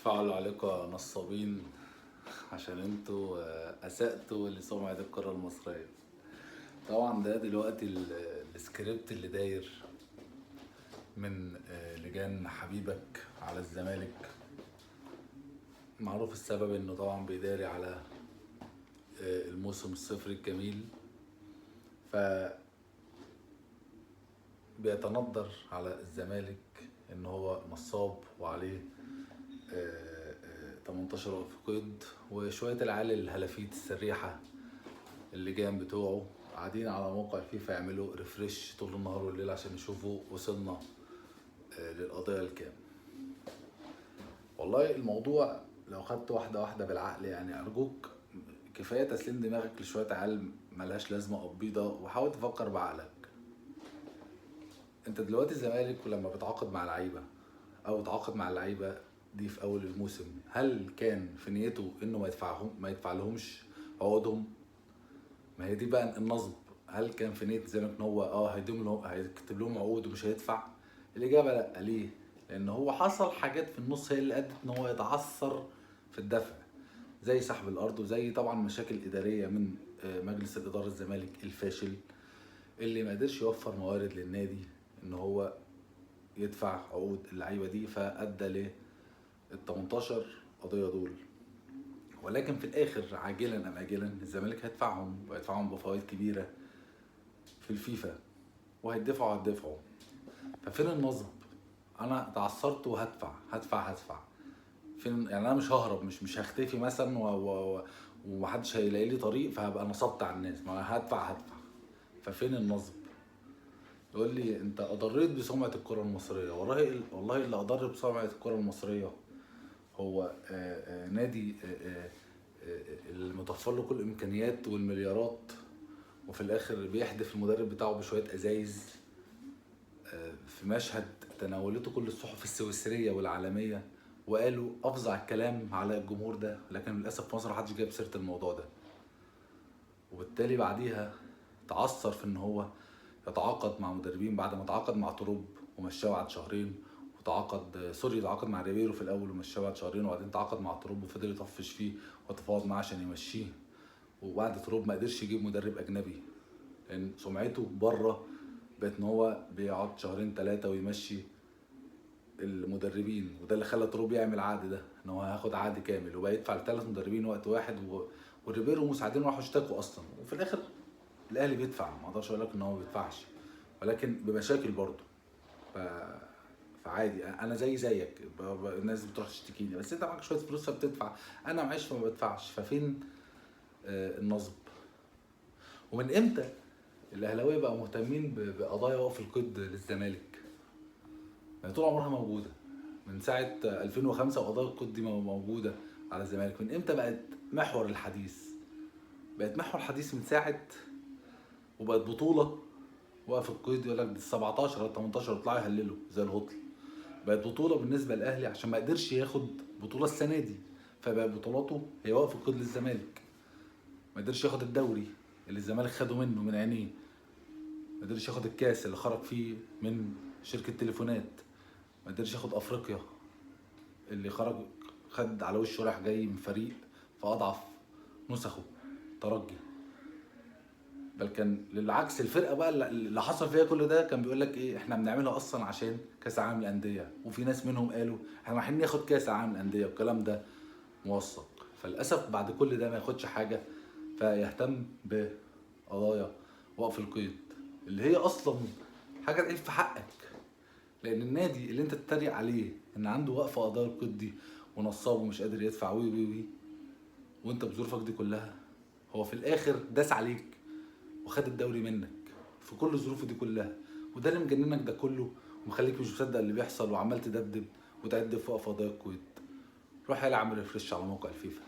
فعلوا عليكم يا نصابين عشان انتوا اسأتوا لسمعة الكرة المصرية. طبعا ده دلوقتي السكريبت اللي داير من لجان حبيبك على الزمالك. معروف السبب انه طبعا بيداري على الموسم الصفري الجميل، ف بيتندر على الزمالك ان هو نصاب وعليه 18 وقف قيد، وشوية العيال الهلافيت السريحة اللجان بتوعه قاعدين على موقع الفيفا يعملوا ريفريش طول النهار والليل عشان يشوفوا وصلنا للقضية الكام. والله الموضوع لو خدت واحدة واحدة بالعقل، يعني أرجوك كفاية تسليم دماغك لشوية عيال ملهاش لازمة قبيضة، وحاول تفكر بعقلك. انت دلوقتي الزمالك ولما بتعاقد مع لعيبة او تعاقد مع اللعيبة دي في اول الموسم، هل كان في نيته انه ما يدفع لهمش عقودهم؟ ما هي دي بقى النصب. هل كان في نية الزمالك ان هو هيكتب لهم عقود ومش هيدفع؟ الاجابة لا. ليه؟ لان هو حصل حاجات في النص هي اللي ادت ان هو يتعثر في الدفع، زي سحب الارض، وزي طبعا مشاكل ادارية من مجلس الادارة الزمالك الفاشل اللي ما قدرش يوفر موارد للنادي ان هو يدفع عقود اللعيبه دي، فادى لل 18 قضيه دول. ولكن في الاخر عاجلا ام اجلا الزمالك هيدفعهم، وهيدفعهم بفوائد كبيره في الفيفا، وهيدفعوا. ففين النصب؟ انا تعثرت وهدفع. فين يعني؟ انا مش ههرب، مش هختفي مثلا ومحدش هيلاقي لي طريق فهبقى نصبت على الناس. ما انا هدفع. ففين النصب؟ يقول لي انت اضريت بسمعه الكره المصريه. والله اللي اضر بسمعه الكره المصريه هو نادي المتوفر له كل الامكانيات والمليارات، وفي الاخر بيحدف المدرب بتاعه بشويه ازايز في مشهد تناولته كل الصحف السويسريه والعالميه، وقالوا افظع الكلام على الجمهور ده. لكن للاسف في مصر محدش جايب سيره الموضوع ده، وبالتالي بعديها تعثر في ان هو يتعاقد مع مدربين بعد ما تعاقد مع تروب ومشاه بعد شهرين، تعاقد مع ريبيرو في الاول ومشاه بعد شهرين، وبعدين تعاقد مع تروب وفضل يطفش فيه وتفاوض معاه عشان يمشيه. وبعد تروب ما قدرش يجيب مدرب اجنبي لان سمعته بره بقت ان هو بيقعد شهرين ثلاثه ويمشي المدربين، وده اللي خلى تروب يعمل عقد ده، ان هو هياخد عقد كامل وبقى يدفع ل3 مدربين وقت واحد وريبيرو ومساعدين راحوا اشتكوا اصلا. وفي الاخر الاهلي بيدفع، ما اقدرش اقول لك ان هو ما بيدفعش، ولكن بمشاكل برضه. ف... فعادي انا زيك الناس بتروح تشتكيني، بس انت معاك شويه فلوس فبتدفع، انا معيش فما بدفعش. ففين النصب؟ ومن امتى الاهلاويه بقى مهتمين بقضايا وقف القيد للزمالك؟ يعني طول عمرها موجوده من ساعه 2005، وقضايا القيد دي موجوده على الزمالك. من امتى بقت محور الحديث؟ بقت محور الحديث من ساعه وبقت بطوله وقف القيد. يقول لك 17 ولا 18 يطلعوا يهللوا زي الهطل. بقت بطوله بالنسبه للاهلي عشان ما قدرش ياخد بطوله السنه دي، فبقى بطولاته هي وقف القيد للزمالك. ما قدرش ياخد الدوري اللي الزمالك خده منه من عينيه، ما قدرش ياخد الكاس اللي خرج فيه من شركه تليفونات، ما قدرش ياخد افريقيا اللي خد على وشه رايح جاي من فريق في اضعف نسخه ترجي. بل كان للعكس، الفرقه بقى اللي حصل فيها كل ده كان بيقول لك ايه، احنا بنعملها اصلا عشان كاس العالم للانديه، وفي ناس منهم قالوا احنا رايحين ناخد كاس العالم للانديه، والكلام ده موثق. فللاسف بعد كل ده ما ياخدش حاجه، فيهتم بقضايا وقف القيد اللي هي اصلا حاجه تعيب في حقك. لان النادي اللي انت تتريق عليه ان عنده وقف قضايا القيد دي ونصاب ومش قادر يدفع وي وانت بظروفك دي كلها، هو في الاخر داس عليك وخد الدوري منك في كل الظروف دي كلها. وده اللي مجننك ده كله ومخليك مش مصدق اللي بيحصل، وعمال تدبدب وتعد في وقف قضايا القيد. روح يلا اعمل ريفريش على موقع الفيفا.